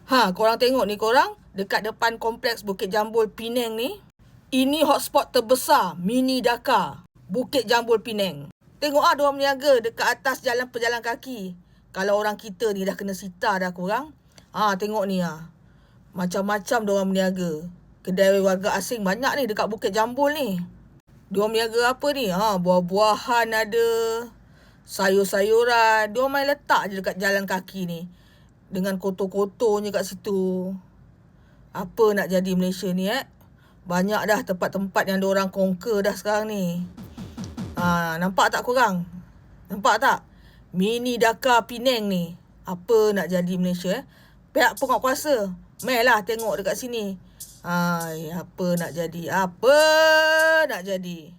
Korang tengok ni korang, dekat depan kompleks Bukit Jambul Penang ni. Ini hotspot terbesar Mini Dakar, Bukit Jambul Penang. Tengok diorang berniaga dekat atas jalan pejalan kaki. Kalau orang kita ni dah kena sita dah korang. Tengok ni macam-macam diorang berniaga. Kedai warga asing banyak ni dekat Bukit Jambul ni. Diorang berniaga apa ni? Buah-buahan ada, sayur-sayuran. Diorang main letak je dekat jalan kaki ni. Dengan kotor-kotornya kat situ. Apa nak jadi Malaysia ni Banyak dah tempat-tempat yang diorang conquer dah sekarang ni. Nampak tak korang? Nampak tak? Mini Dakar Penang ni. Apa nak jadi Malaysia Pihak penguatkuasa, mainlah tengok dekat sini. Apa nak jadi? Apa nak jadi?